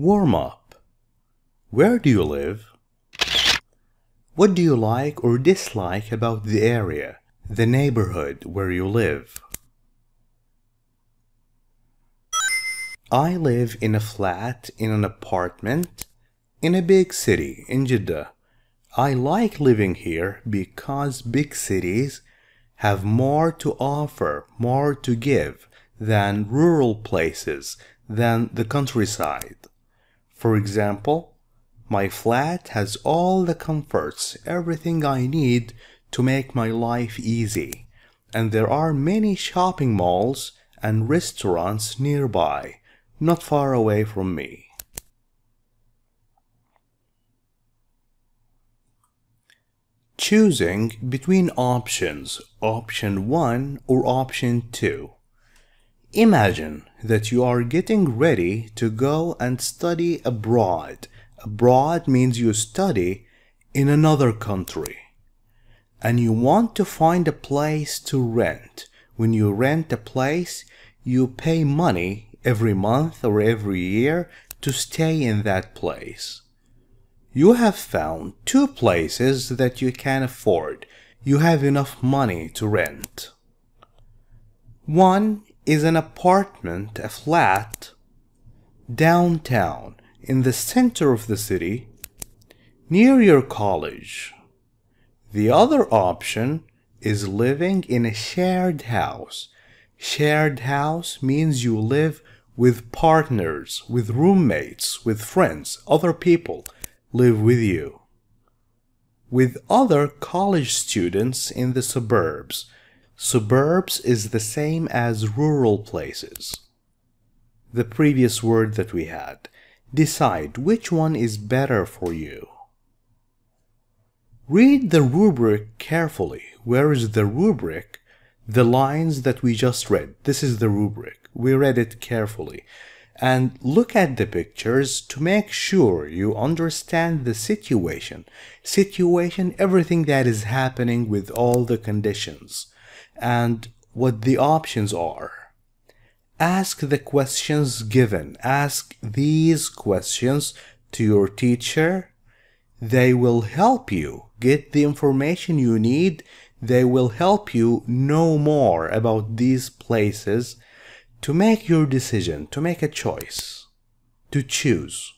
Warm up. Where do you live? What do you like or dislike about the area, the neighborhood where you live? I live in a flat, in an apartment, in a big city, in Jeddah. I like living here because big cities have more to offer, more to give than rural places, than the countryside. For example, my flat has all the comforts, everything I need to make my life easy. And there are many shopping malls and restaurants nearby, not far away from me. Choosing between options, option 1 or option 2. Imagine that you are getting ready to go and study abroad. Abroad means you study in another country. And you want to find a place to rent. When you rent a place, you pay money every month or every year to stay in that place. You have found 2 places that you can afford. You have enough money to rent. One is an apartment, a flat, downtown, in the center of the city, near your college. The other option is living in a shared house. Shared house means you live with partners, with roommates, with friends, other people live with you. With other college students in the suburbs. Suburbs is the same as rural places. The previous word that we had. Decide which one is better for you. Read the rubric carefully. Where is the rubric? The lines that we just read. This is the rubric. We read it carefully. And look at the pictures to make sure you understand the situation. Situation, everything that is happening with all the conditions. And what the options are. Ask the questions given. Ask these questions to your teacher. They will help you get the information you need. They will help you know more about these places to make your decision, to make a choice, to choose.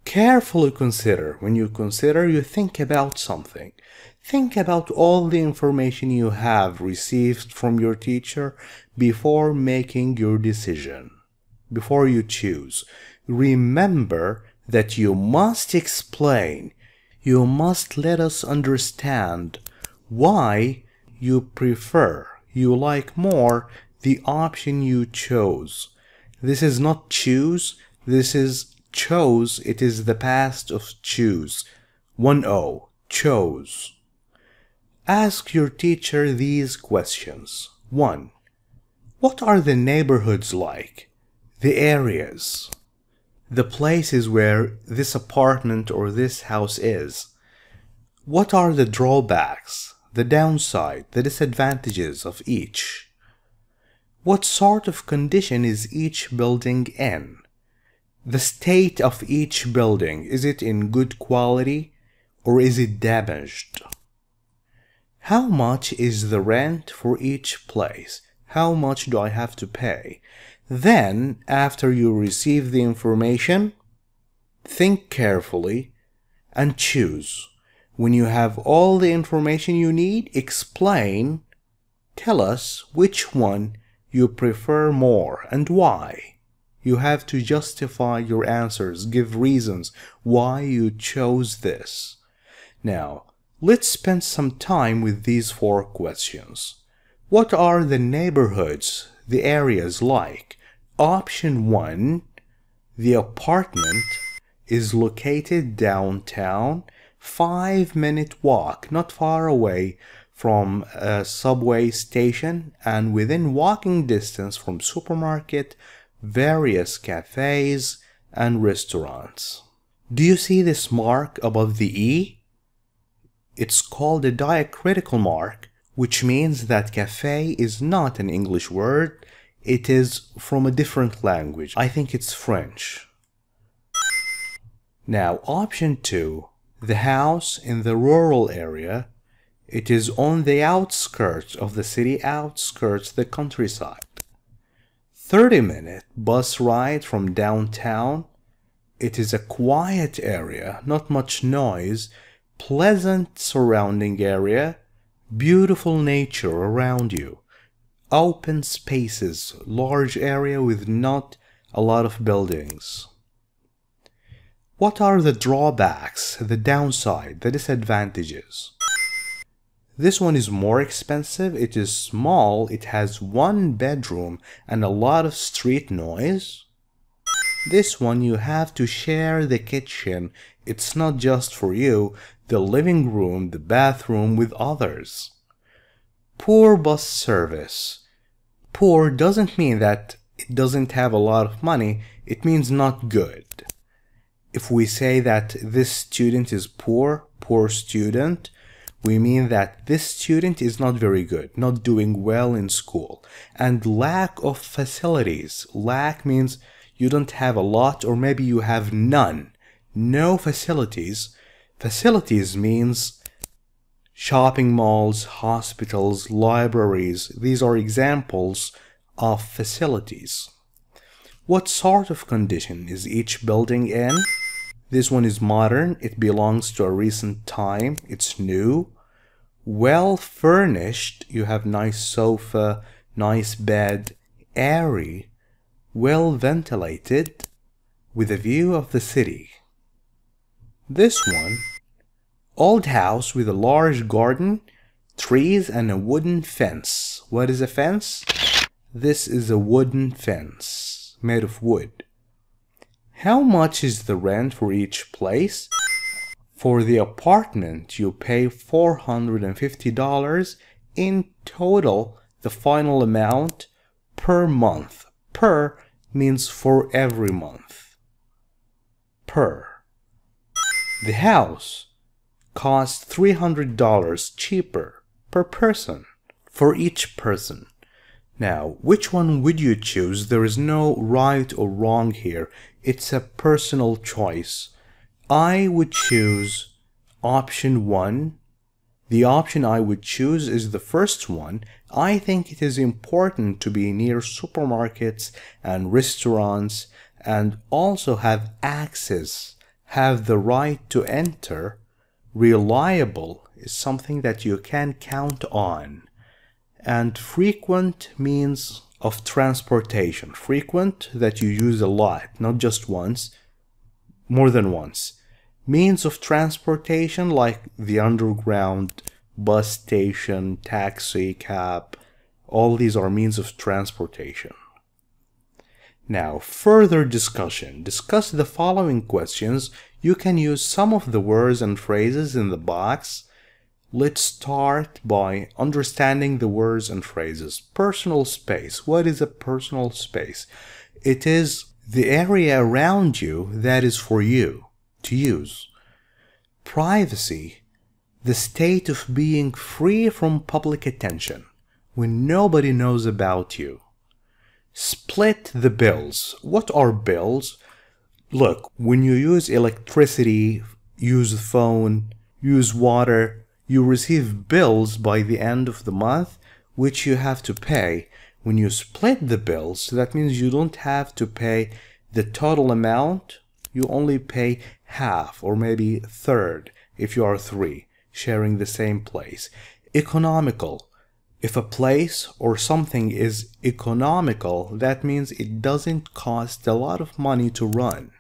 Carefully consider. When you consider, you think about something. Think about all the information you have received from your teacher before making your decision, before you choose. Remember that you must explain, you must let us understand why you prefer, you like more the option you chose. This is not choose, this is chose. It is the past of choose. 1-0, chose. Ask your teacher these questions. 1. What are the neighborhoods like? The areas. The places where this apartment or this house is. What are the drawbacks, the downside, the disadvantages of each? What sort of condition is each building in? The state of each building, is it in good quality or is it damaged? How much is the rent for each place? How much do I have to pay? Then, after you receive the information, think carefully and choose. When you have all the information you need, explain, tell us which one you prefer more and why. You have to justify your answers, give reasons why you chose this. Now, let's spend some time with these 4 questions. What are the neighborhoods, the areas like? Option 1, the apartment is located downtown, 5-minute walk, not far away from a subway station and within walking distance from supermarket, various cafes and restaurants. Do you see this mark above the E? It's called a diacritical mark, which means that cafe is not an English word. It is from a different language. I think it's French. Now, option 2, the house in the rural area. It is on the outskirts of the city, outskirts, the countryside. 30-minute bus ride from downtown. It is a quiet area, not much noise, pleasant surrounding area, beautiful nature around you, open spaces, large area with not a lot of buildings. What are the drawbacks, the downside, the disadvantages? This one is more expensive, it is small, it has 1 bedroom and a lot of street noise. This one you have to share the kitchen, it's not just for you, the living room, the bathroom with others. Poor bus service. Poor doesn't mean that it doesn't have a lot of money, it means not good. If we say that this student is poor student, we mean that this student is not very good, not doing well in school. And lack of facilities. Lack means you don't have a lot, or maybe you have none. No facilities. Facilities means shopping malls, hospitals, libraries. These are examples of facilities. What sort of condition is each building in? This one is modern, it belongs to a recent time, it's new. Well furnished, you have nice sofa, nice bed, airy, well ventilated, with a view of the city. This one, old house with a large garden, trees and a wooden fence. What is a fence? This is a wooden fence, made of wood. How much is the rent for each place? For the apartment, you pay $450 in total, the final amount per month. Per means for every month. Per. The house costs $300 cheaper per person, for each person. Now, which one would you choose? There is no right or wrong here. It's a personal choice. I would choose option 1. The option I would choose is the first one. I think it is important to be near supermarkets and restaurants and also have access, have the right to enter. Reliable is something that you can count on. And frequent means of transportation. Frequent, that you use a lot, not just once, more than once. Means of transportation like the underground, bus station, taxi, cab. All these are means of transportation. Now, further discussion. Discuss the following questions. You can use some of the words and phrases in the box. Let's start by understanding the words and phrases. Personal space. What is a personal space? It is the area around you that is for you to use. Privacy. The state of being free from public attention, when nobody knows about you. Split the bills. What are bills? Look, when you use electricity, use phone, use water, you receive bills by the end of the month, which you have to pay. When you split the bills, that means you don't have to pay the total amount. You only pay half or maybe a third if you are 3 sharing the same place. Economical. If a place or something is economical, that means it doesn't cost a lot of money to run.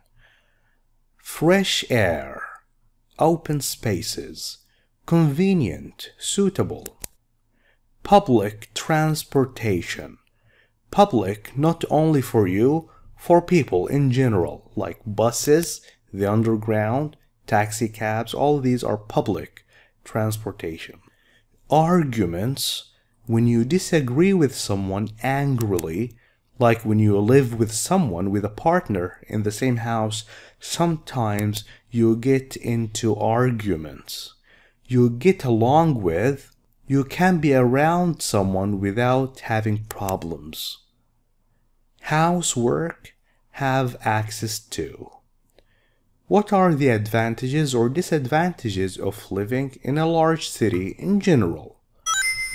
Fresh air. Open spaces. Convenient, suitable. Public transportation. Public not only for you, for people in general, like buses, the underground, taxi cabs, all these are public transportation. Arguments. When you disagree with someone angrily, like when you live with someone, with a partner in the same house, sometimes you get into arguments. You get along with, you can be around someone without having problems. Housework, have access to. What are the advantages or disadvantages of living in a large city in general?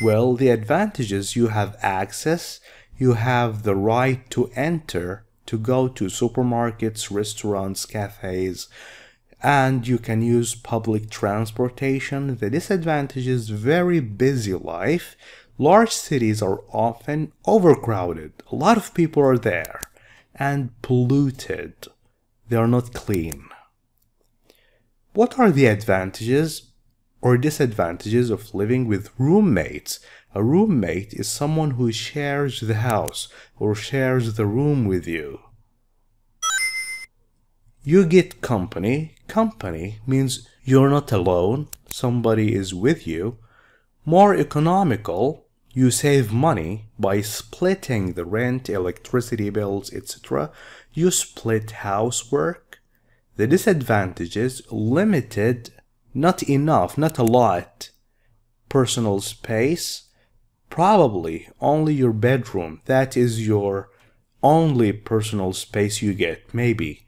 Well, the advantages: you have access, you have the right to enter, to go to supermarkets, restaurants, cafes, and you can use public transportation. The disadvantages: very busy life. Large cities are often overcrowded. A lot of people are there. And polluted. They are not clean. What are the advantages or disadvantages of living with roommates? A roommate is someone who shares the house or shares the room with you. You get company. Company means you're not alone. Somebody is with you. More economical. You save money by splitting the rent, electricity bills, etc. You split housework. The disadvantages: limited, not enough, not a lot. Personal space, probably only your bedroom. That is your only personal space you get, maybe.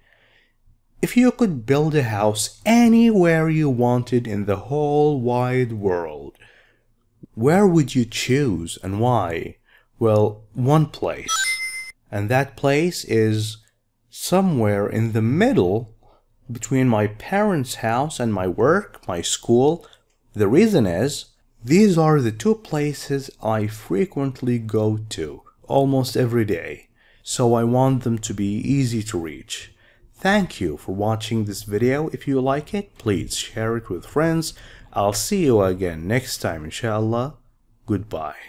If you could build a house anywhere you wanted in the whole wide world, where would you choose and why? Well, one place. And that place is somewhere in the middle between my parents' house and my work, my school. The reason is, these are the two places I frequently go to almost every day. So I want them to be easy to reach. Thank you for watching this video. If you like it, please share it with friends. I'll see you again next time, inshallah. Goodbye.